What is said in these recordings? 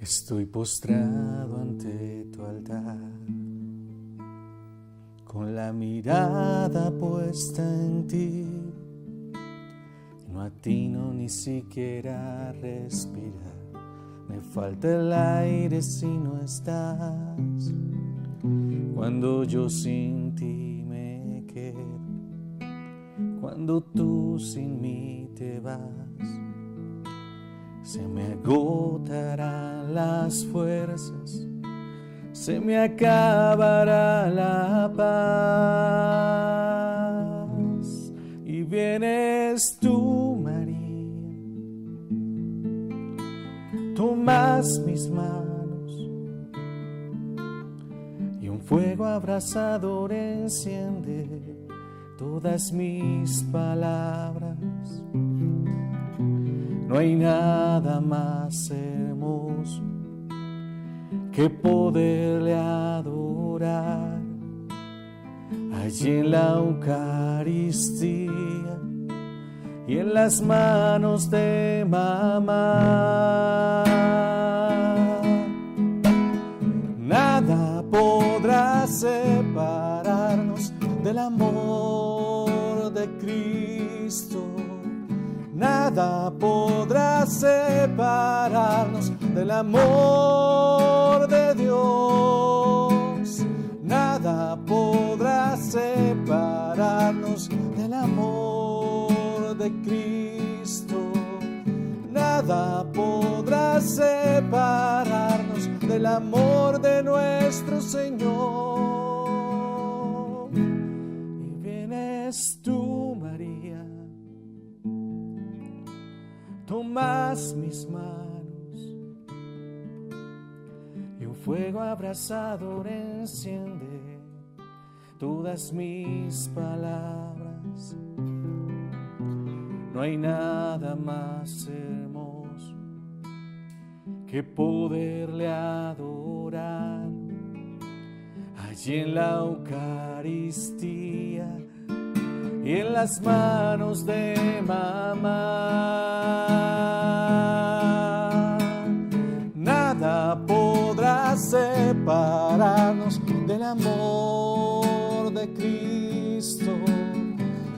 Estoy postrado ante tu altar, con la mirada puesta en ti. No atino ni siquiera a respirar, me falta el aire si no estás. Cuando yo sin ti me quedo, cuando tú sin mí te vas, se me agotarán las fuerzas, se me acabará la paz. Y vienes tú, María, tomas mis manos y un fuego abrasador enciende todas mis palabras. No hay nada más hermoso que poderle adorar allí en la Eucaristía y en las manos de mamá. Nada podrá separarnos del amor de Cristo. Nada podrá separarnos del amor de Dios. Nada podrá separarnos del amor de Cristo. Nada podrá separarnos del amor de nuestro Señor. Y vienes tú, María, tomas mis manos y un fuego abrasador enciende todas mis palabras. No hay nada más hermoso que poderle adorar allí en la Eucaristía y en las manos de mamá. Nada podrá separarnos del amor de Cristo.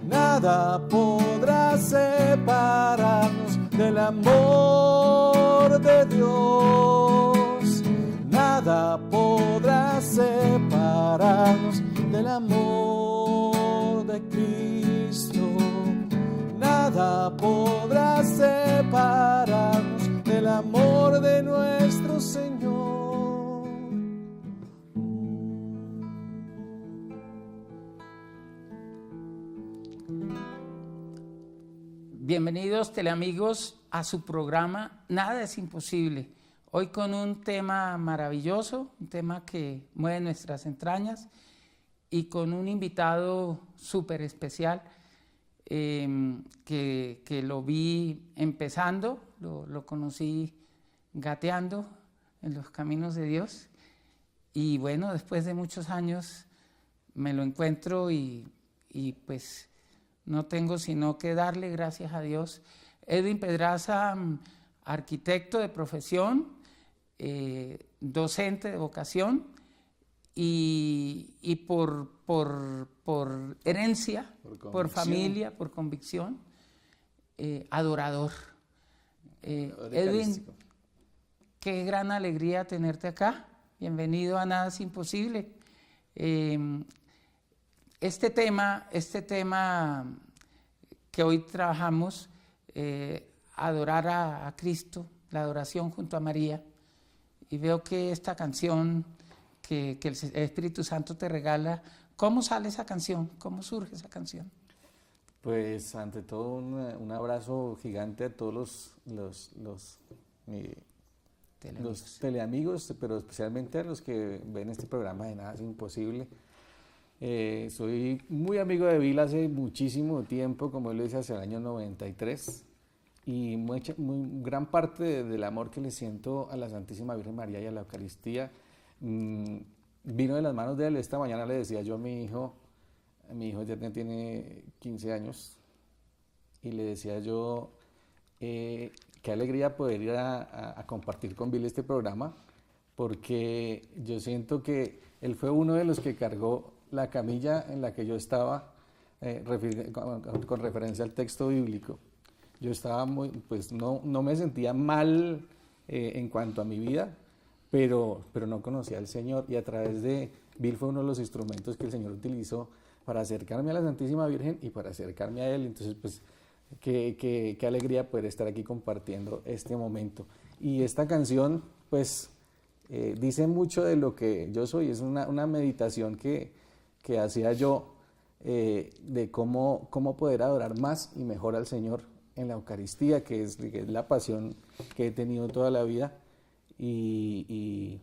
Nada podrá separarnos del amor de Dios. Nada podrá separarnos del amor de Cristo. Nada podrá separarnos del amor de nuestro Señor. Bienvenidos teleamigos a su programa Nada es Imposible. Hoy con un tema maravilloso, un tema que mueve nuestras entrañas y con un invitado súper especial que lo vi empezando, lo conocí gateando en los caminos de Dios y bueno, después de muchos años me lo encuentro y pues no tengo sino que darle gracias a Dios. Edwin Pedraza, arquitecto de profesión, docente de vocación y por herencia, por familia, por convicción, adorador. Edwin, qué gran alegría tenerte acá. Bienvenido a Nada es Imposible. Este tema que hoy trabajamos, adorar a Cristo, la adoración junto a María, y veo que esta canción que el Espíritu Santo te regala, ¿cómo sale esa canción? ¿Cómo surge esa canción? Pues ante todo un abrazo gigante a todos los teleamigos, pero especialmente a los que ven este programa de Nada es Imposible. Soy muy amigo de Bill hace muchísimo tiempo, como él lo dice, hace el año 93, y gran parte del amor que le siento a la Santísima Virgen María y a la Eucaristía vino de las manos de él. Esta mañana le decía yo a mi hijo ya tiene 15 años, y le decía yo qué alegría poder ir a compartir con Bill este programa, porque yo siento que él fue uno de los que cargó la camilla en la que yo estaba, con referencia al texto bíblico. Yo estaba pues no me sentía mal en cuanto a mi vida, pero no conocía al Señor, y a través de Bill fue uno de los instrumentos que el Señor utilizó para acercarme a la Santísima Virgen y para acercarme a Él. Entonces, pues, qué alegría poder estar aquí compartiendo este momento. Y esta canción, pues, dice mucho de lo que yo soy. Es una meditación que hacía yo de cómo poder adorar más y mejor al Señor en la Eucaristía, que es la pasión que he tenido toda la vida. Y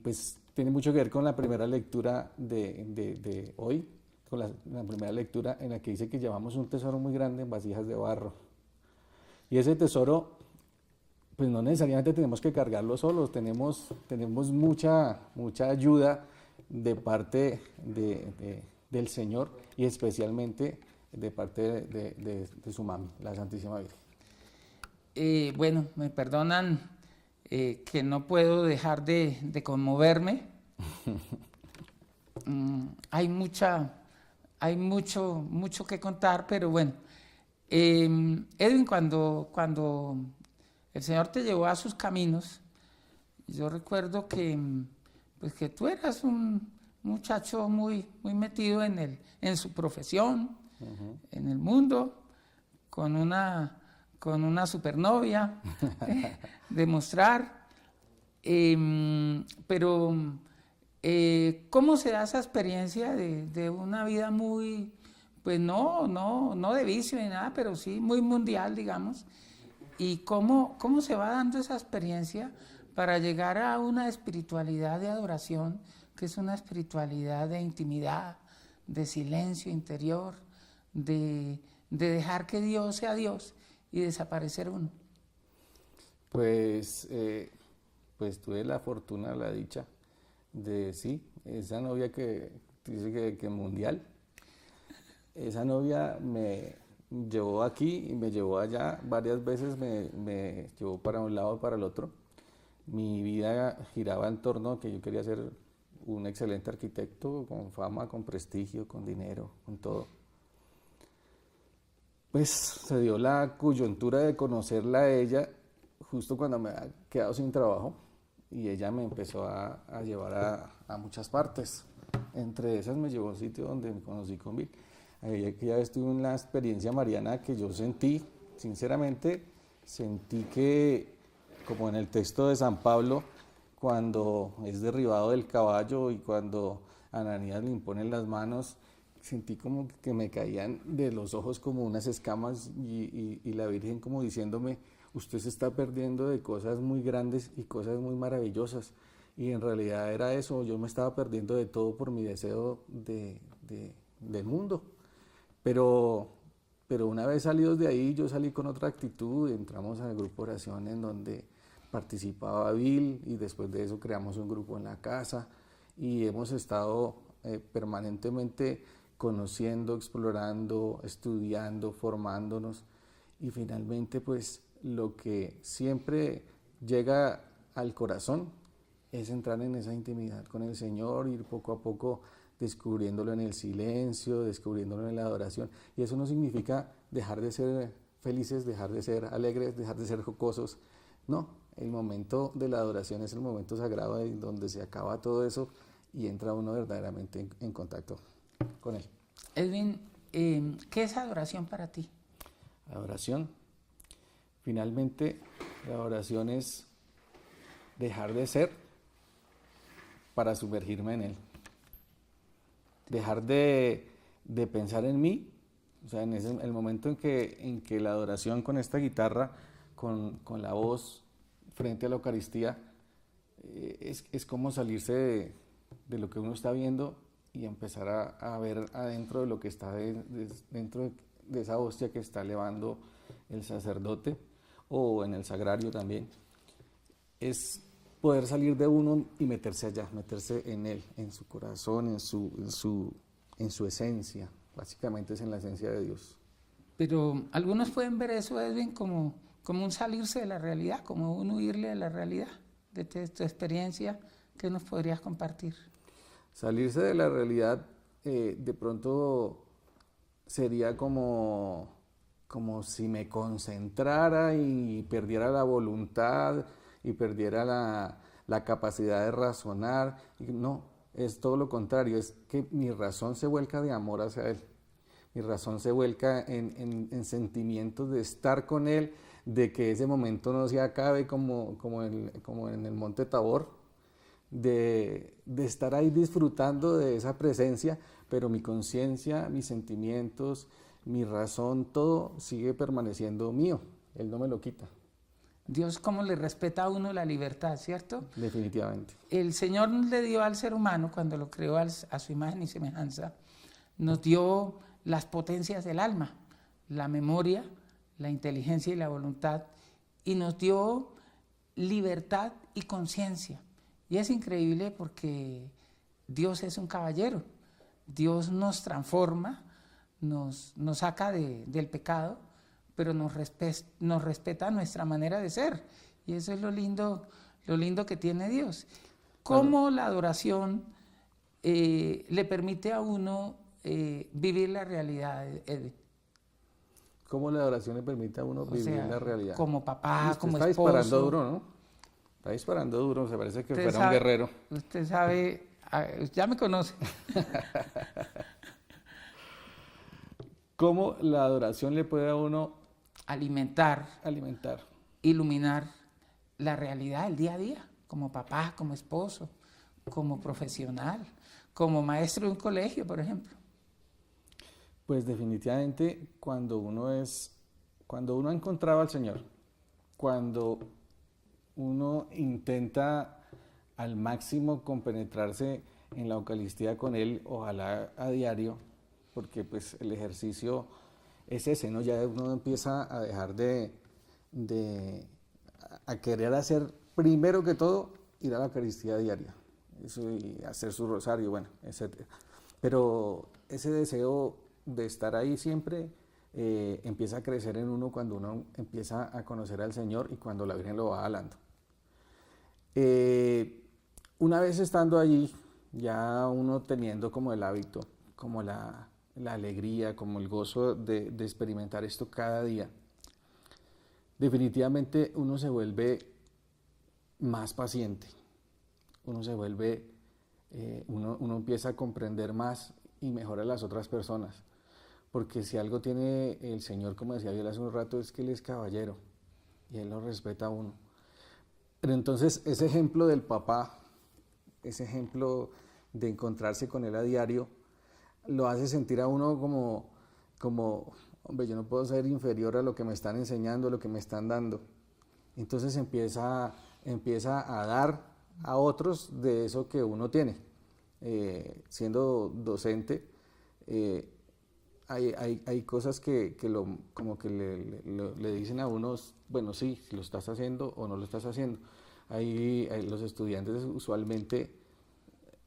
pues tiene mucho que ver con la primera lectura de hoy, con la primera lectura en la que dice que llevamos un tesoro muy grande en vasijas de barro. Y ese tesoro, pues no necesariamente tenemos que cargarlo solos, tenemos mucha ayuda de parte del Señor, y especialmente de parte de su mami, la Santísima Virgen. Bueno, me perdonan que no puedo dejar de conmoverme. Hay mucho que contar, pero bueno. Edwin, cuando el Señor te llevó a sus caminos, yo recuerdo que tú eras un muchacho muy metido en su profesión, en el mundo, con una supernovia, demostrar. Pero, ¿cómo se da esa experiencia de una vida muy, pues no de vicio ni nada, pero sí muy mundial, digamos? ¿Y cómo se va dando esa experiencia para llegar a una espiritualidad de adoración, que es una espiritualidad de intimidad, de silencio interior, de dejar que Dios sea Dios y desaparecer uno? Pues tuve la fortuna, la dicha de, sí, esa novia que dice que mundial. Esa novia me llevó aquí y me llevó allá varias veces, me llevó para un lado y para el otro. Mi vida giraba en torno a que yo quería ser un excelente arquitecto, con fama, con prestigio, con dinero, con todo. Pues se dio la coyuntura de conocerla a ella justo cuando me había quedado sin trabajo, y ella me empezó a llevar a muchas partes. Entre esas me llevó a un sitio donde me conocí con Bill. Aquella vez tuve una experiencia mariana que yo sinceramente sentí que, como en el texto de San Pablo, cuando es derribado del caballo y cuando Ananías le imponen las manos, sentí como que me caían de los ojos como unas escamas, y la Virgen como diciéndome: usted se está perdiendo de cosas muy grandes y cosas muy maravillosas. Y en realidad era eso, yo me estaba perdiendo de todo por mi deseo del mundo. Pero una vez salidos de ahí, yo salí con otra actitud. Entramos al grupo de oración en donde participaba Bill, y después de eso creamos un grupo en la casa, y hemos estado permanentemente conociendo, explorando, estudiando, formándonos, y finalmente pues lo que siempre llega al corazón es entrar en esa intimidad con el Señor, ir poco a poco descubriéndolo en el silencio, descubriéndolo en la adoración. Y eso no significa dejar de ser felices, dejar de ser alegres, dejar de ser jocosos. No, el momento de la adoración es el momento sagrado en donde se acaba todo eso y entra uno verdaderamente en contacto con Él. Edwin, ¿qué es adoración para ti? Adoración, finalmente, la adoración es dejar de ser para sumergirme en Él. Dejar de pensar en mí. O sea, en el momento en que la adoración con esta guitarra, con la voz frente a la Eucaristía, es como salirse de lo que uno está viendo y empezar a ver adentro de lo que está dentro de esa hostia que está elevando el sacerdote, o en el sagrario también. Es poder salir de uno y meterse allá, meterse en Él, en su corazón, en su esencia. Básicamente es en la esencia de Dios. Pero algunos pueden ver eso, Edwin, como un salirse de la realidad, como un huirle de la realidad. De tu experiencia, ¿qué nos podrías compartir? Salirse de la realidad de pronto sería como si me concentrara y perdiera la voluntad y perdiera la capacidad de razonar. Y no, es todo lo contrario, es que mi razón se vuelca de amor hacia Él. Mi razón se vuelca en sentimientos de estar con Él, de que ese momento no se acabe como en el Monte Tabor, de estar ahí disfrutando de esa presencia, pero mi conciencia, mis sentimientos, mi razón, todo sigue permaneciendo mío. Él no me lo quita. Dios como le respeta a uno la libertad, ¿cierto? Definitivamente. El Señor le dio al ser humano, cuando lo creó a su imagen y semejanza, nos dio las potencias del alma, la memoria, la inteligencia y la voluntad, y nos dio libertad y conciencia. Y es increíble porque Dios es un caballero. Dios nos transforma, nos saca del pecado, pero nos respeta nuestra manera de ser. Y eso es lo lindo que tiene Dios. Cómo la adoración le permite a uno vivir la realidad, Edwin. ¿Cómo la adoración le permite a uno vivir la realidad? Como papá, como está esposo. Está disparando duro, ¿no? Está disparando duro, se parece que fuera un guerrero. Usted sabe, ya me conoce. ¿Cómo la adoración le puede a uno alimentar, iluminar la realidad del día a día, como papá, como esposo, como profesional, como maestro de un colegio, por ejemplo? Pues definitivamente cuando uno ha encontrado al Señor, cuando uno intenta al máximo compenetrarse en la Eucaristía con Él, ojalá a diario, porque pues el ejercicio es ese, ¿no? Ya uno empieza a dejar a querer hacer primero que todo ir a la Eucaristía diaria, eso, y hacer su rosario, bueno, etc. Pero ese deseo de estar ahí siempre empieza a crecer en uno cuando uno empieza a conocer al Señor y cuando la Virgen lo va jalando. Una vez estando allí, ya uno teniendo como el hábito, como la alegría, como el gozo de experimentar esto cada día, definitivamente uno se vuelve más paciente, uno se vuelve, uno empieza a comprender más y mejor a las otras personas, porque si algo tiene el Señor, como decía yo hace un rato, es que Él es caballero y Él lo respeta a uno. Pero entonces ese ejemplo del papá, ese ejemplo de encontrarse con Él a diario, lo hace sentir a uno como, hombre, yo no puedo ser inferior a lo que me están enseñando, a lo que me están dando. Entonces empieza a dar a otros de eso que uno tiene. Siendo docente, hay cosas que le dicen a unos, bueno, sí, lo estás haciendo o no lo estás haciendo. Los estudiantes usualmente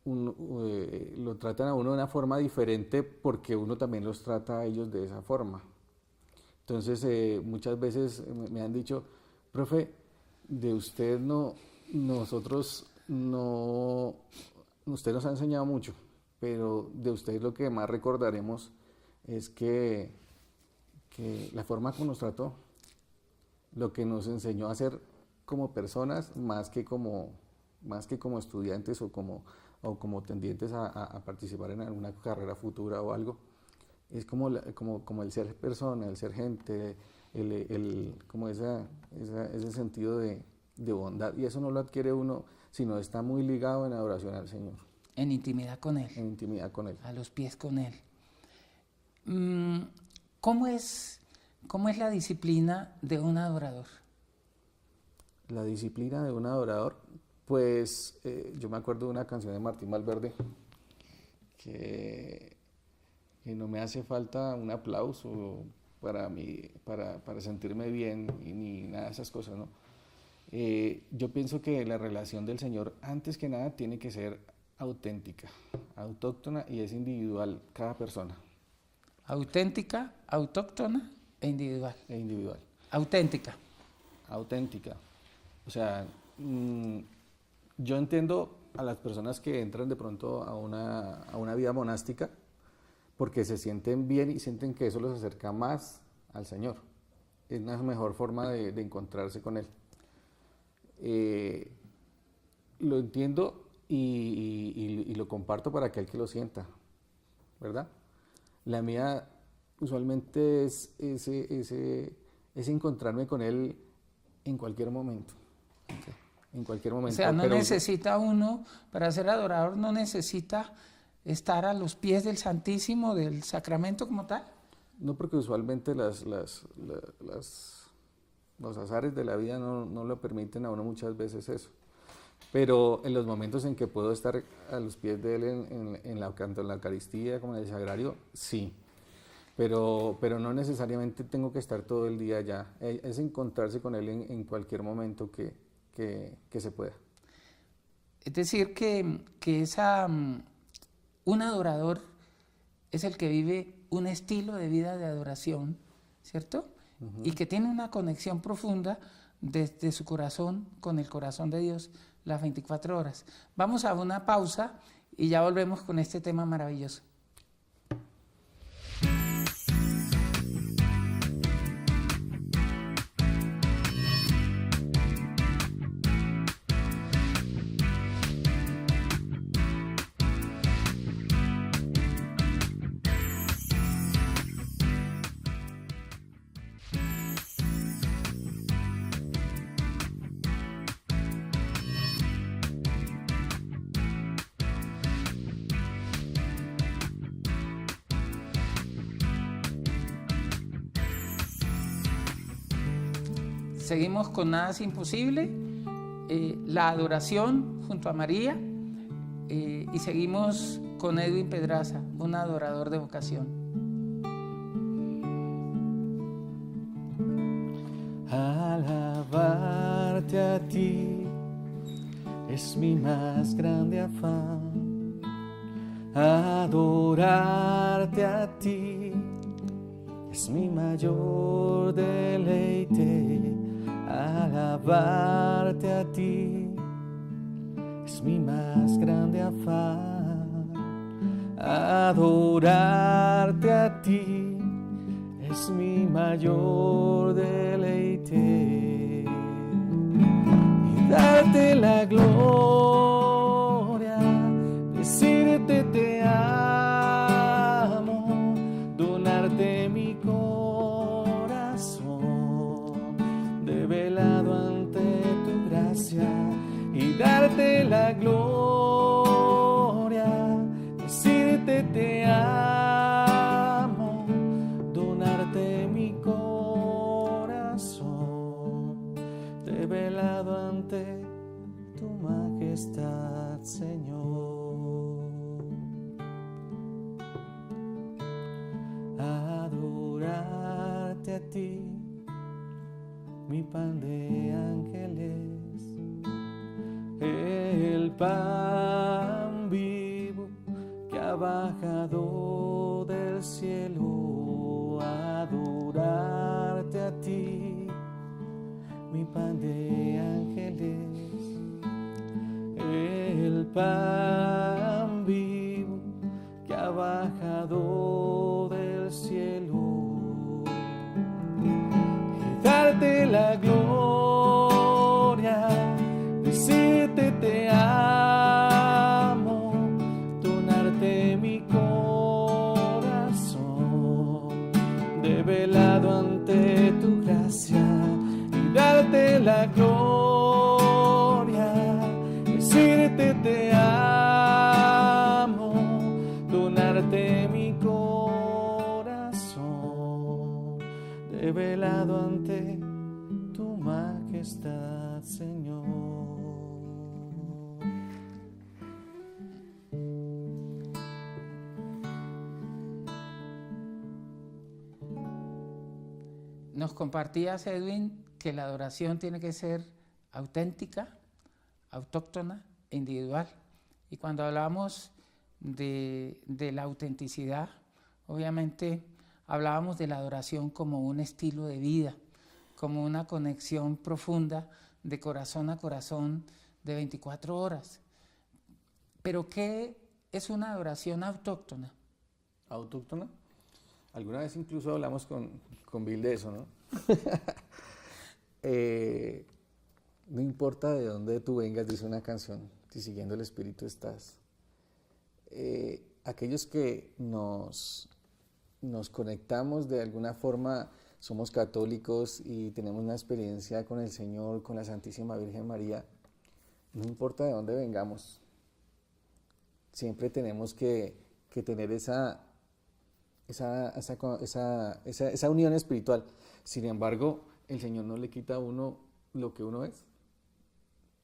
lo tratan a uno de una forma diferente porque uno también los trata a ellos de esa forma. Entonces muchas veces me han dicho, profe, de usted usted nos ha enseñado mucho, pero de usted lo que más recordaremos es que la forma como nos trató, lo que nos enseñó a ser como personas, más que como estudiantes o como tendientes a participar en alguna carrera futura o algo, es como el ser persona, el ser gente, como ese sentido de bondad, y eso no lo adquiere uno, sino está muy ligado en adoración al Señor. En intimidad con Él. En intimidad con Él. A los pies con Él. ¿Cómo es la disciplina de un adorador? La disciplina de un adorador, pues yo me acuerdo de una canción de Martín Valverde que no me hace falta un aplauso para sentirme bien ni nada de esas cosas, ¿no? Yo pienso que la relación del Señor, antes que nada, tiene que ser auténtica, autóctona, y es individual cada persona. Auténtica, autóctona e individual. e individual. Auténtica. Auténtica. O sea, yo entiendo a las personas que entran de pronto a una vida monástica porque se sienten bien y sienten que eso los acerca más al Señor. Es una mejor forma de encontrarse con Él. Lo entiendo y lo comparto para aquel que lo sienta, ¿verdad? La mía usualmente es ese encontrarme con Él en cualquier momento. ¿Sí? En cualquier momento. O sea, no necesita uno, para ser adorador, no necesita estar a los pies del Santísimo, del sacramento como tal. No, porque usualmente los azares de la vida no lo permiten a uno muchas veces eso. Pero en los momentos en que puedo estar a los pies de Él tanto en la Eucaristía como en el Sagrario, sí. Pero no necesariamente tengo que estar todo el día allá. Es encontrarse con Él en cualquier momento que se pueda. Es decir, que un adorador es el que vive un estilo de vida de adoración, ¿cierto? Uh-huh. Y que tiene una conexión profunda desde su corazón con el corazón de Dios las 24 horas. Vamos a una pausa y ya volvemos con este tema maravilloso. Seguimos con Nada es Imposible, la adoración junto a María, y seguimos con Edwin Pedraza, un adorador de vocación. Alabarte a ti es mi más grande afán, adorarte a ti es mi mayor deleite. Alabarte a ti es mi más grande afán, adorarte a ti es mi mayor deleite, y darte la gloria, decirte te amo, donarte mi velado ante tu gracia y darte la gloria, decirte te amo, donarte mi corazón, te velado ante tu majestad, Señor. Adorarte a ti, mi pan de ángeles, el pan vivo que ha bajado del cielo. Adorarte a ti, mi pan de ángeles, el pan vivo que ha bajado del cielo. Darte la gloria, decirte te amo, donarte mi corazón, develado ante tu gracia, y darte la gloria, decirte te amo, donarte mi corazón, develado ante tu majestad, Señor. Nos compartías, Edwin, que la adoración tiene que ser auténtica, autóctona e individual. Y cuando hablamos de la autenticidad, obviamente hablábamos de la adoración como un estilo de vida, como una conexión profunda de corazón a corazón de 24 horas. Pero ¿qué es una adoración autóctona? ¿Autóctona? Alguna vez incluso hablamos con Bill de eso, ¿no? No importa de dónde tú vengas, dice una canción, si siguiendo el Espíritu estás. Aquellos que nos conectamos de alguna forma, somos católicos y tenemos una experiencia con el Señor, con la Santísima Virgen María, no importa de dónde vengamos, siempre tenemos que tener esa unión espiritual. Sin embargo, el Señor no le quita a uno lo que uno es,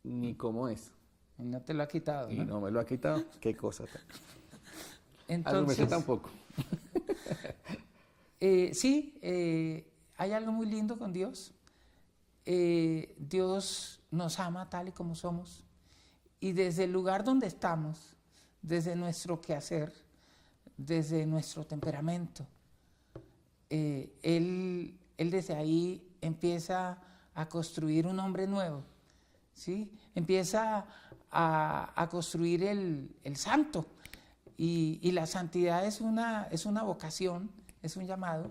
ni cómo es. Y no te lo ha quitado, ¿no? Y no me lo ha quitado. Qué cosa. Entonces, a lo tampoco. Sí, hay algo muy lindo con Dios. Dios nos ama tal y como somos. Y desde el lugar donde estamos, desde nuestro quehacer, desde nuestro temperamento, Él desde ahí empieza a construir un hombre nuevo, ¿sí? Empieza a construir el santo. Y la santidad es una vocación, es un llamado,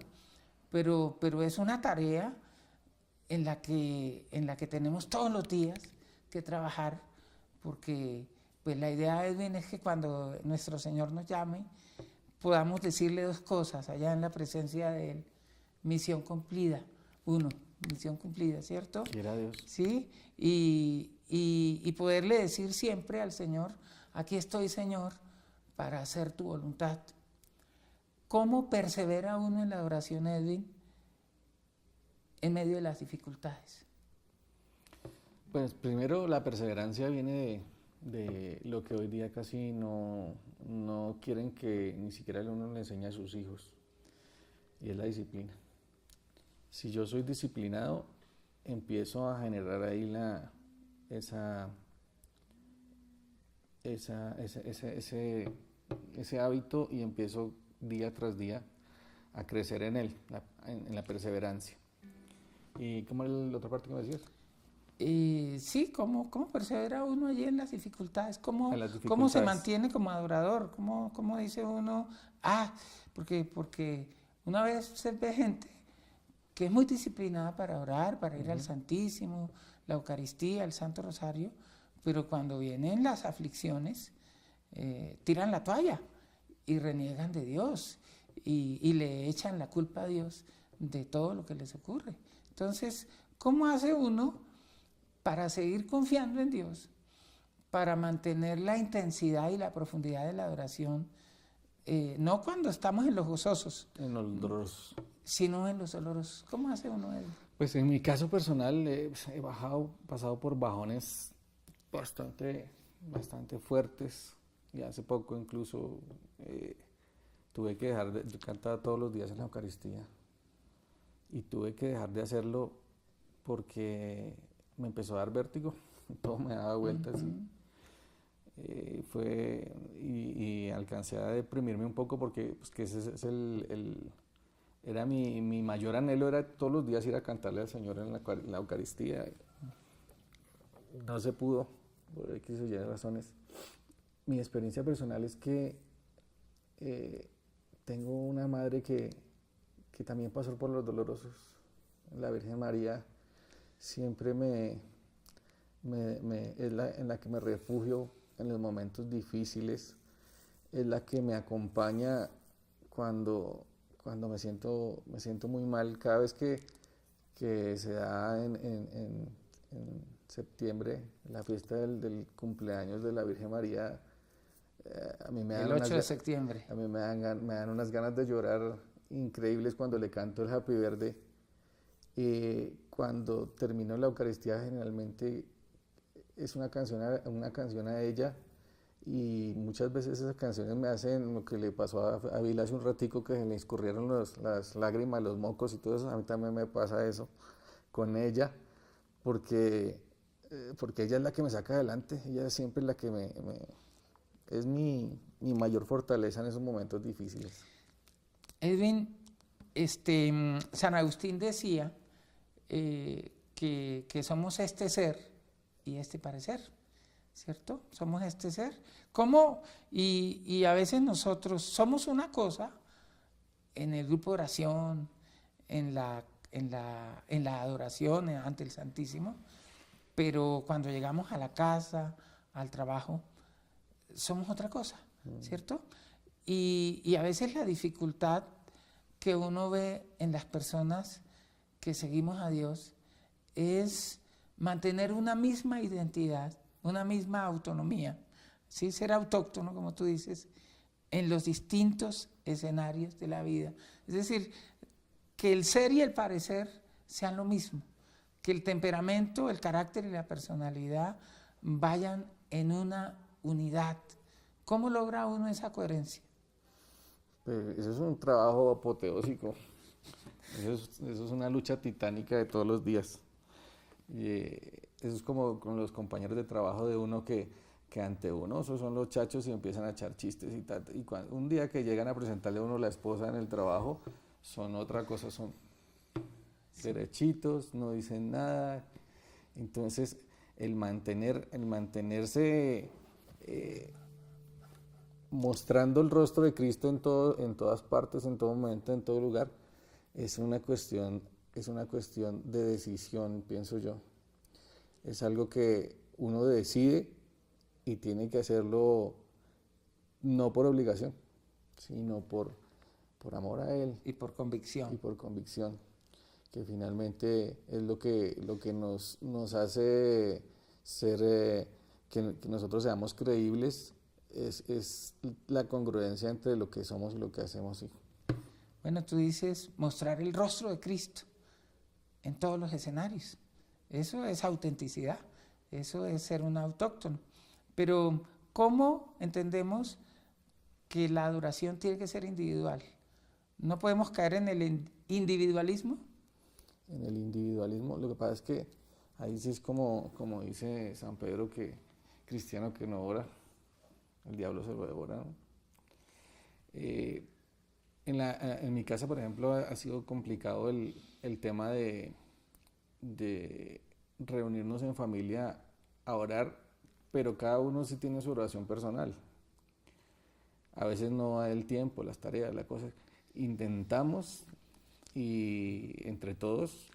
pero es una tarea en la que tenemos todos los días que trabajar, porque pues la idea es que cuando nuestro Señor nos llame, podamos decirle dos cosas allá en la presencia de Él. Misión cumplida. Misión cumplida, ¿cierto? Quiera Dios. Sí, y poderle decir siempre al Señor, aquí estoy, Señor, para hacer tu voluntad. ¿Cómo persevera uno en la adoración, Edwin, en medio de las dificultades? Pues primero la perseverancia viene de lo que hoy día casi no quieren que ni siquiera uno le enseñe a sus hijos, y es la disciplina. Si yo soy disciplinado, empiezo a generar ahí ese hábito y empiezo día tras día a crecer en él, en la perseverancia. ¿Y cómo es la otra parte que me decías? Sí, ¿cómo persevera uno allí en las dificultades? ¿Cómo dificultades. Se mantiene como adorador? ¿Cómo dice uno? Porque una vez se ve gente que es muy disciplinada para orar, para ir al Santísimo, la Eucaristía, el Santo Rosario, pero cuando vienen las aflicciones, tiran la toalla y reniegan de Dios y le echan la culpa a Dios de todo lo que les ocurre. Entonces, ¿cómo hace uno para seguir confiando en Dios, para mantener la intensidad y la profundidad de la adoración, no cuando estamos en los gozosos, en los dolorosos, sino en los dolorosos? ¿Cómo hace uno eso? Pues en mi caso personal he pasado por bajones bastante fuertes, y hace poco incluso tuve que dejar de cantar todos los días en la Eucaristía, y tuve que dejar de hacerlo porque me empezó a dar vértigo, todo me daba vueltas. Y alcancé a deprimirme un poco porque pues, que ese es era mi mayor anhelo, era todos los días ir a cantarle al Señor en la Eucaristía. No se pudo, por X o Y razones. Mi experiencia personal es que tengo una madre que también pasó por los dolorosos. La Virgen María siempre es en la que me refugio en los momentos difíciles, es la que me acompaña cuando me siento muy mal. Cada vez que se da en septiembre la fiesta del cumpleaños de la Virgen María, a mí me dan el 8 de septiembre. A mí me dan unas ganas de llorar increíbles cuando le canto el Happy Birthday. Cuando termino la Eucaristía, generalmente es una canción a ella, y muchas veces esas canciones me hacen lo que le pasó a Vila hace un ratico, que se le escurrieron las lágrimas, los mocos y todo eso. A mí también me pasa eso con ella, porque ella es la que me saca adelante, ella siempre es la que es mi mayor fortaleza en esos momentos difíciles. Edwin, San Agustín decía que somos este ser y este parecer, ¿cierto? Somos este ser. ¿Cómo? Y a veces nosotros somos una cosa en el grupo de oración, en la adoración ante el Santísimo, pero cuando llegamos a la casa, al trabajo, somos otra cosa, ¿cierto? Y a veces la dificultad que uno ve en las personas que seguimos a Dios es mantener una misma identidad, una misma autonomía, ¿sí? Ser autóctono, como tú dices, en los distintos escenarios de la vida. Es decir, que el ser y el parecer sean lo mismo, que el temperamento, el carácter y la personalidad vayan en una unidad. ¿Cómo logra uno esa coherencia? Pues eso es un trabajo apoteósico, eso es una lucha titánica de todos los días. Eso es como con los compañeros de trabajo de uno que ante uno, esos son los chachos y empiezan a echar chistes y tal. Y un día que llegan a presentarle a uno la esposa en el trabajo, son otra cosa, son derechitos, no dicen nada. Entonces, el mantenerse mostrando el rostro de Cristo en todas partes, en todo momento, en todo lugar, es una cuestión de decisión, pienso yo. Es algo que uno decide y tiene que hacerlo no por obligación, sino por amor a Él. Y por convicción. Y por convicción, que finalmente es lo que nos hace ser, que nosotros seamos creíbles, es la congruencia entre lo que somos y lo que hacemos. Sí. Bueno, tú dices mostrar el rostro de Cristo en todos los escenarios. Eso es autenticidad, eso es ser un autóctono. Pero, ¿cómo entendemos que la adoración tiene que ser individual? ¿No podemos caer en el individualismo? En el individualismo, lo que pasa es que ahí sí es como dice San Pedro, que cristiano que no ora, el diablo se lo devora, ¿no? En mi casa, por ejemplo, ha sido complicado el tema de reunirnos en familia a orar, pero cada uno sí tiene su oración personal. A veces no da el tiempo, las tareas, la cosa. Intentamos y entre todos,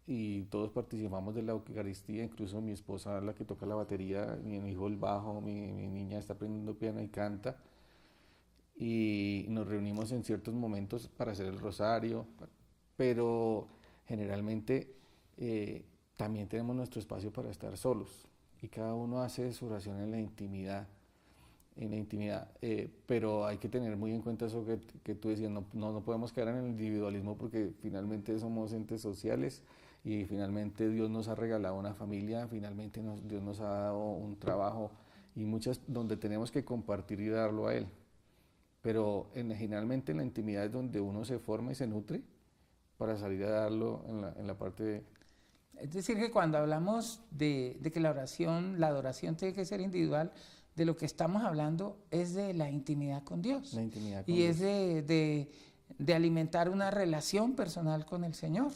y todos participamos de la Eucaristía, incluso mi esposa, la que toca la batería, mi hijo el bajo, mi niña está aprendiendo piano y canta, y nos reunimos en ciertos momentos para hacer el rosario, pero generalmente también tenemos nuestro espacio para estar solos, y cada uno hace su oración en la intimidad, pero hay que tener muy en cuenta eso que tú decías, no podemos caer en el individualismo, porque finalmente somos entes sociales y finalmente Dios nos ha regalado una familia, finalmente Dios nos ha dado un trabajo y muchas donde tenemos que compartir y darlo a Él, pero generalmente en la intimidad es donde uno se forma y se nutre para salir a darlo en la parte de... Es decir, que cuando hablamos de que la adoración tiene que ser individual, de lo que estamos hablando es de la intimidad con Dios. La intimidad con Dios. Dios. Es de alimentar una relación personal con el Señor.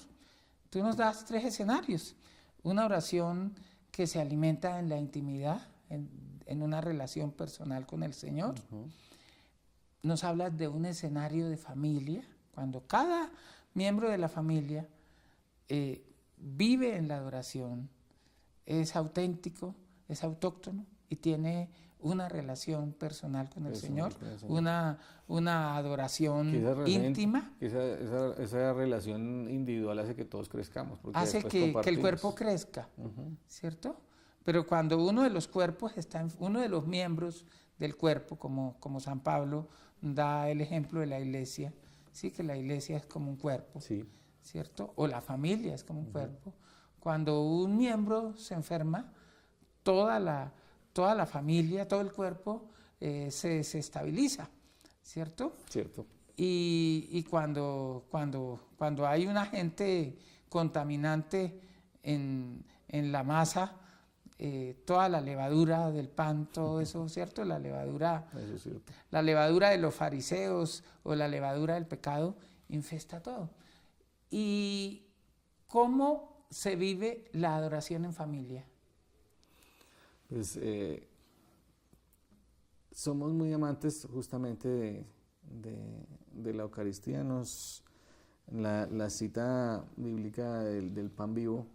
Tú nos das 3 escenarios. Una oración que se alimenta en la intimidad, en una relación personal con el Señor. Uh-huh. Nos hablas de un escenario de familia, cuando cada miembro de la familia vive en la adoración, es auténtico, es autóctono y tiene una relación personal con el Señor, una adoración íntima. Esa relación individual hace que todos crezcamos. Hace que el cuerpo crezca, uh-huh. ¿Cierto? Pero cuando uno de los cuerpos uno de los miembros del cuerpo, como San Pablo da el ejemplo de la iglesia, sí, que la iglesia es como un cuerpo, sí. ¿Cierto? O la familia es como un uh-huh. cuerpo. Cuando un miembro se enferma, toda la familia, todo el cuerpo se estabiliza, ¿cierto? Cierto. Y cuando hay un agente contaminante en la masa, toda la levadura del pan, todo eso, ¿cierto? Eso es cierto. La levadura de los fariseos o la levadura del pecado infesta todo. ¿Y cómo se vive la adoración en familia? Pues somos muy amantes justamente de la Eucaristía. La cita bíblica del pan vivo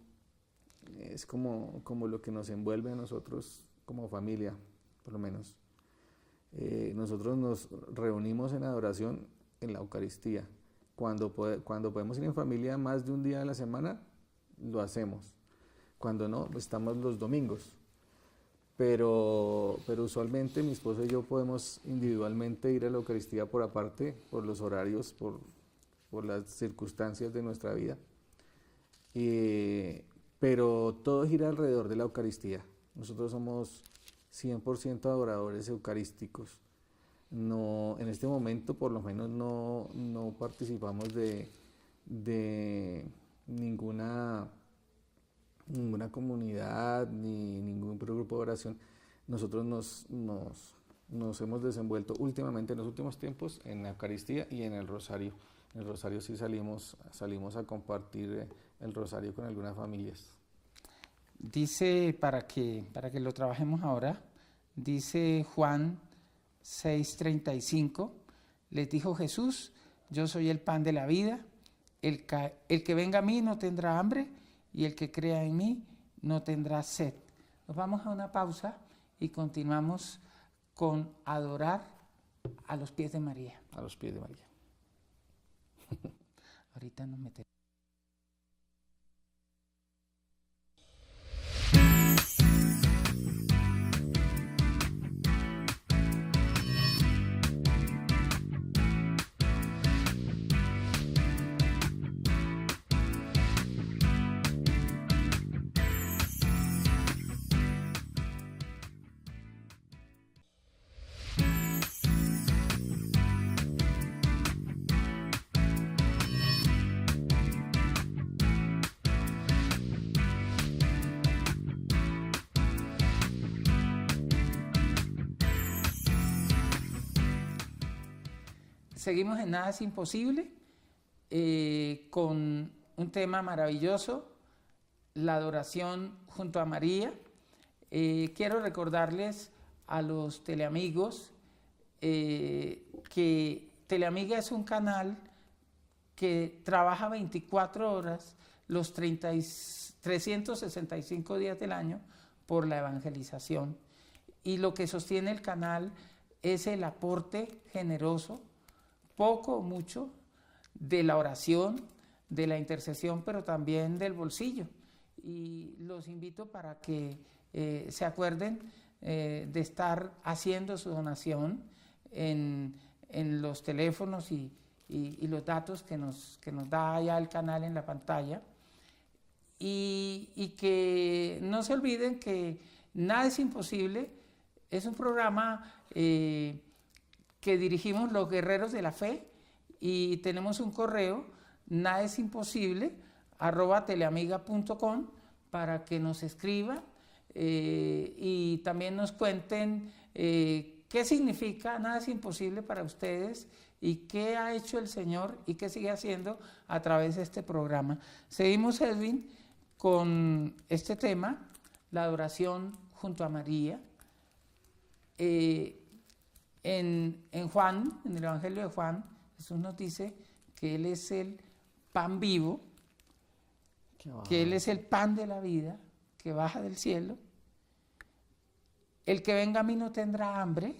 es como lo que nos envuelve a nosotros como familia, por lo menos. Nosotros nos reunimos en adoración en la Eucaristía. Cuando podemos ir en familia más de un día a la semana, lo hacemos. Cuando no, estamos los domingos. Pero usualmente mi esposa y yo podemos individualmente ir a la Eucaristía por aparte, por los horarios, por las circunstancias de nuestra vida. Pero todo gira alrededor de la Eucaristía. Nosotros somos 100% adoradores eucarísticos. No, en este momento por lo menos no participamos de ninguna comunidad ni ningún grupo de oración. Nosotros nos hemos desenvuelto últimamente en los últimos tiempos en la Eucaristía y en el Rosario. En el Rosario sí salimos a compartir el Rosario con algunas familias. Dice, para que lo trabajemos ahora, dice Juan 6:35, les dijo Jesús: yo soy el pan de la vida, el que venga a mí no tendrá hambre, y el que crea en mí no tendrá sed. Nos vamos a una pausa y continuamos con adorar a los pies de María. A los pies de María. Ahorita nos metemos. Seguimos en Nada es Imposible, con un tema maravilloso, la adoración junto a María. Quiero recordarles a los teleamigos que Teleamiga es un canal que trabaja 24 horas los 365 días del año por la evangelización. Y lo que sostiene el canal es el aporte generoso, poco o mucho, de la oración, de la intercesión, pero también del bolsillo. Y los invito para que se acuerden de estar haciendo su donación en los teléfonos y los datos que nos da ya el canal en la pantalla. Y que no se olviden que Nada es Imposible es un programa que dirigimos los guerreros de la fe, y tenemos un correo, nadaesimposible@teleamiga.com, para que nos escriban y también nos cuenten qué significa Nada es Imposible para ustedes y qué ha hecho el Señor y qué sigue haciendo a través de este programa. Seguimos, Edwin, con este tema, la adoración junto a María. En Juan, en el Evangelio de Juan, Jesús nos dice que Él es el pan vivo, que Él es el pan de la vida, que baja del cielo. El que venga a mí no tendrá hambre,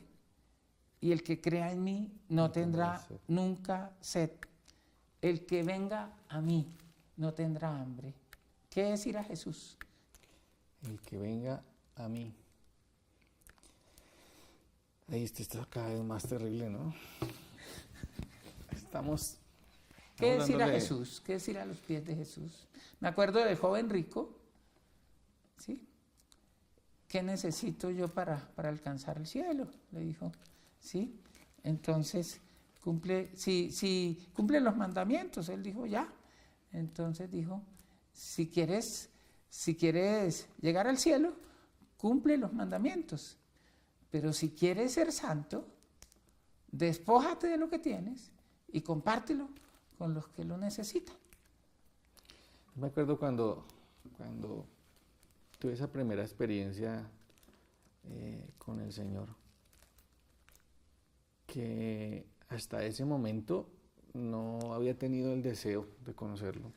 y el que crea en mí no tendrá nunca sed. El que venga a mí no tendrá hambre. ¿Qué es ir a Jesús? El que venga a mí. Ahí está cada vez más terrible, ¿no? ¿Qué es ir a Jesús? ¿Qué es ir a los pies de Jesús? Me acuerdo del joven rico, ¿sí? ¿Qué necesito yo para alcanzar el cielo? Le dijo, ¿sí? Entonces, si cumple los mandamientos. Él dijo, ya. Entonces dijo, si quieres llegar al cielo, cumple los mandamientos. Pero si quieres ser santo, despójate de lo que tienes y compártelo con los que lo necesitan. Me acuerdo cuando tuve esa primera experiencia con el Señor, que hasta ese momento no había tenido el deseo de conocerlo,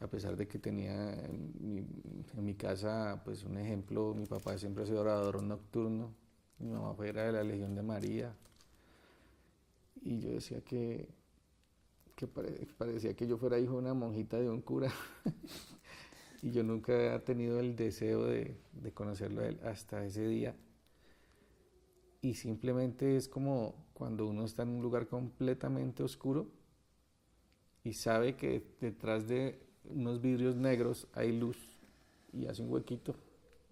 a pesar de que tenía en mi casa pues un ejemplo. Mi papá siempre ha sido orador nocturno, mi mamá era de la Legión de María, y yo decía que parecía que yo fuera hijo de una monjita de un cura. Y yo nunca había tenido el deseo de conocerlo a él hasta ese día. Y simplemente es como cuando uno está en un lugar completamente oscuro y sabe que detrás de unos vidrios negros hay luz, y hace un huequito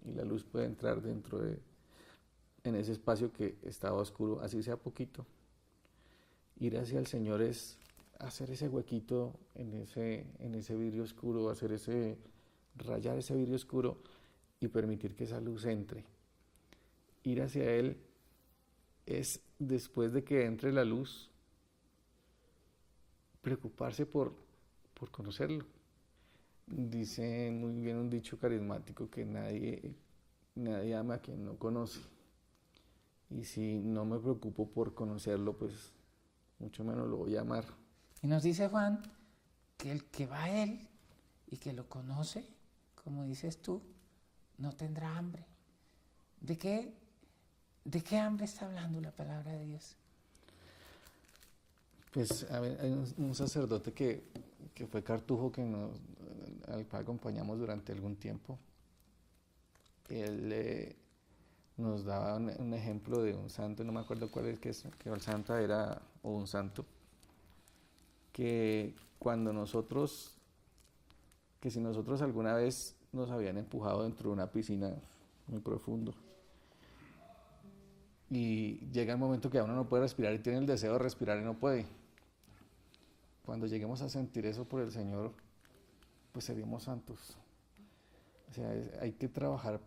y la luz puede entrar en ese espacio que estaba oscuro, así sea poquito. Ir hacia el Señor es hacer ese huequito en ese vidrio oscuro, rayar ese vidrio oscuro y permitir que esa luz entre. Ir hacia Él es, después de que entre la luz, preocuparse por conocerlo. Dice muy bien un dicho carismático que nadie ama a quien no conoce. Y si no me preocupo por conocerlo, pues mucho menos lo voy a amar. Y nos dice Juan que el que va a Él y que lo conoce, como dices tú, no tendrá hambre. ¿De qué hambre está hablando la palabra de Dios? Pues hay un sacerdote que fue cartujo, al cual acompañamos durante algún tiempo. Él nos daba un ejemplo de un santo, no me acuerdo cuál es, que el santo era, o un santo, que si nosotros alguna vez nos habían empujado dentro de una piscina muy profundo, y llega el momento que uno no puede respirar y tiene el deseo de respirar y no puede. Cuando lleguemos a sentir eso por el Señor, pues seríamos santos. O sea, hay que trabajar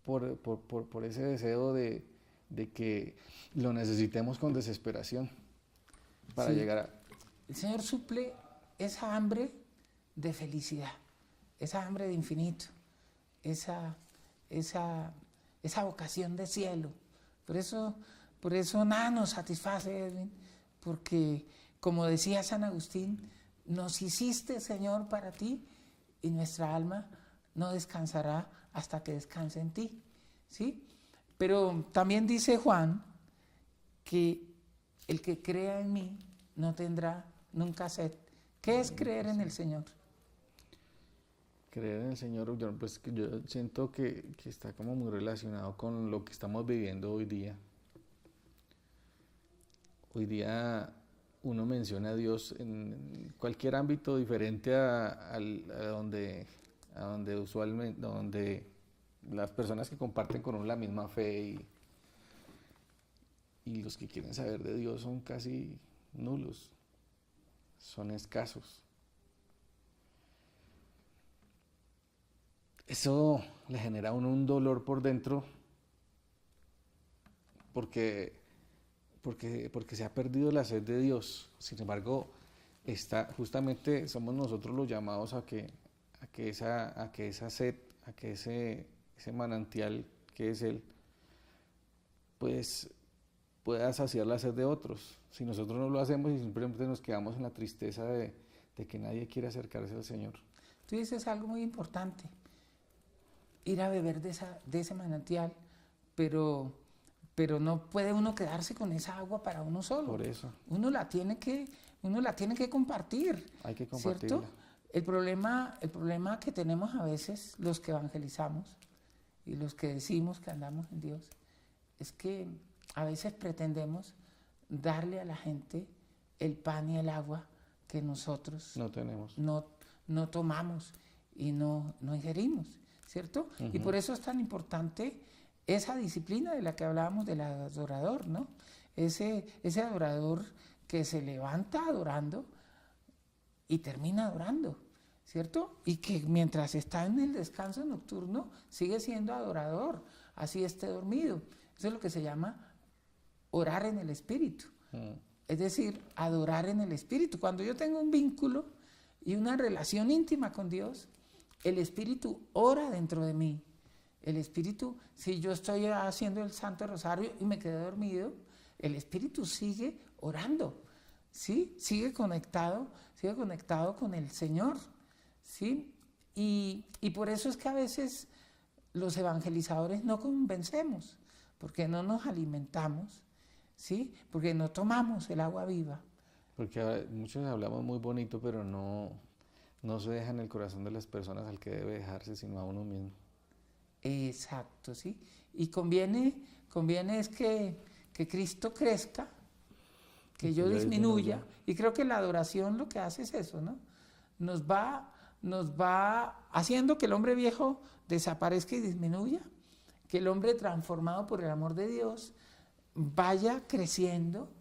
por ese deseo de que lo necesitemos con desesperación para llegar a... El Señor suple esa hambre de felicidad, esa hambre de infinito, esa vocación de cielo. Por eso nada nos satisface, Edwin, porque, como decía San Agustín, nos hiciste, Señor, para ti, y nuestra alma no descansará hasta que descanse en ti, ¿sí? Pero también dice Juan que el que crea en mí no tendrá nunca sed. ¿Qué es creer en el Señor? Creer en el Señor, yo siento que está como muy relacionado con lo que estamos viviendo hoy día. Hoy día uno menciona a Dios en cualquier ámbito diferente a donde usualmente, donde las personas que comparten con uno la misma fe y los que quieren saber de Dios son casi nulos, son escasos. Eso le genera a uno un dolor por dentro porque se ha perdido la sed de Dios. Sin embargo, justamente somos nosotros los llamados a que esa sed, a que ese manantial que es Él, pues pueda saciar la sed de otros. Si nosotros no lo hacemos y simplemente nos quedamos en la tristeza de que nadie quiere acercarse al Señor. Tú dices algo muy importante, ir a beber de ese manantial, pero no puede uno quedarse con esa agua para uno solo. Por eso. Uno la tiene que compartir. Hay que compartirla. ¿Cierto? El problema que tenemos a veces los que evangelizamos y los que decimos que andamos en Dios es que a veces pretendemos darle a la gente el pan y el agua que nosotros no tenemos, no tomamos y no ingerimos, ¿cierto? Uh-huh. Y por eso es tan importante esa disciplina de la que hablábamos del adorador, ¿no? Ese adorador que se levanta adorando y termina adorando, ¿cierto? Y que mientras está en el descanso nocturno sigue siendo adorador, así esté dormido. Eso es lo que se llama orar en el Espíritu. Es decir, adorar en el Espíritu. Cuando yo tengo un vínculo y una relación íntima con Dios, el Espíritu ora dentro de mí. El Espíritu, si yo estoy haciendo el Santo Rosario y me quedé dormido, el Espíritu sigue orando, ¿sí? Sigue conectado con el Señor, ¿sí? Y por eso es que a veces los evangelizadores no convencemos, porque no nos alimentamos, ¿sí? Porque no tomamos el agua viva. Porque muchos hablamos muy bonito, pero no se deja en el corazón de las personas al que debe dejarse, sino a uno mismo. Exacto, ¿sí? Y conviene es que Cristo crezca, que yo disminuya. Y creo que la adoración lo que hace es eso, ¿no? Nos va haciendo que el hombre viejo desaparezca y disminuya, que el hombre transformado por el amor de Dios vaya creciendo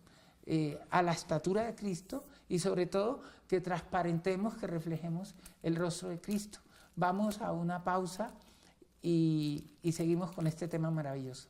a la estatura de Cristo y sobre todo que transparentemos, que reflejemos el rostro de Cristo. Vamos a una pausa y seguimos con este tema maravilloso.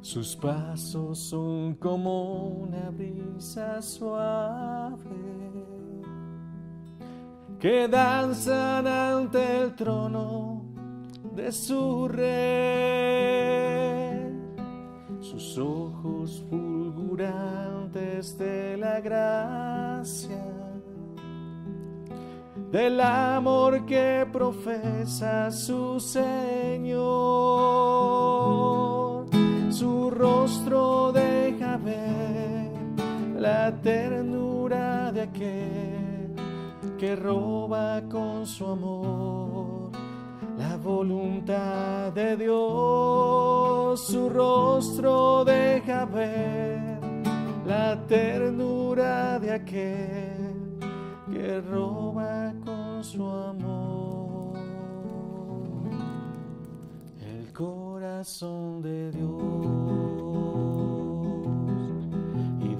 Sus pasos son como una brisa suave que danzan ante el trono de su rey. Sus ojos fulgurantes de la gracia, del amor que profesa su Señor. Su rostro deja ver la ternura de aquel que roba con su amor la voluntad de Dios. Su rostro deja ver la ternura de aquel que roba con su amor el corazón de Dios. Y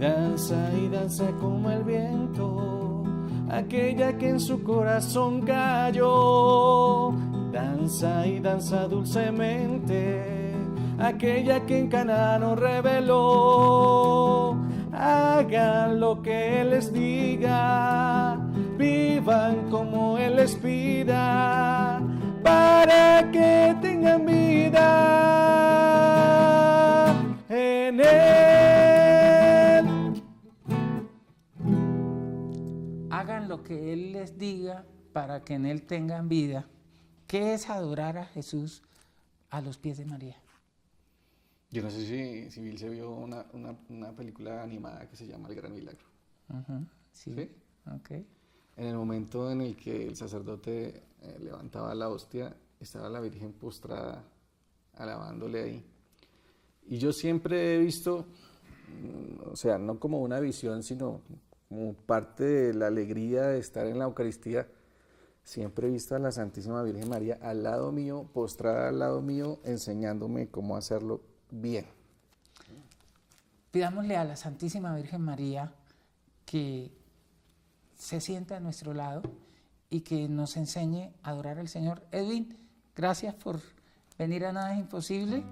danza como el viento aquella que en su corazón cayó. Y danza dulcemente aquella que en Canaán nos reveló. Hagan lo que Él les diga, vivan como Él les pida, para que tengan vida en Él. Hagan lo que Él les diga para que en Él tengan vida. ¿Qué es adorar a Jesús a los pies de María? Yo no sé si Bill se vio una película animada que se llama El Gran Milagro. Sí. ¿Sí? Okay. En el momento en el que el sacerdote levantaba la hostia, estaba la Virgen postrada, alabándole ahí. Y yo siempre he visto, o sea, no como una visión, sino como parte de la alegría de estar en la Eucaristía, siempre he visto a la Santísima Virgen María al lado mío, postrada al lado mío, enseñándome cómo hacerlo bien. Pidámosle a la Santísima Virgen María que se sienta a nuestro lado y que nos enseñe a adorar al Señor. Edwin, gracias por venir a Nada es Imposible,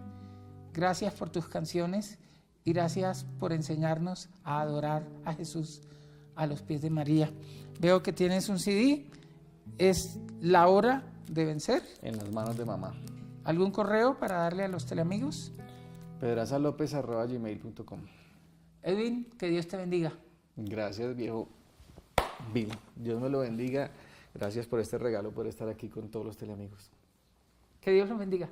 gracias por tus canciones y gracias por enseñarnos a adorar a Jesús a los pies de María. Veo que tienes un CD, es La Hora de Vencer. En las manos de mamá. ¿Algún correo para darle a los teleamigos? pedrazalopez@gmail.com. Edwin, que Dios te bendiga. Gracias, viejo Bill. Dios me lo bendiga. Gracias por este regalo, por estar aquí con todos los teleamigos. Que Dios los bendiga.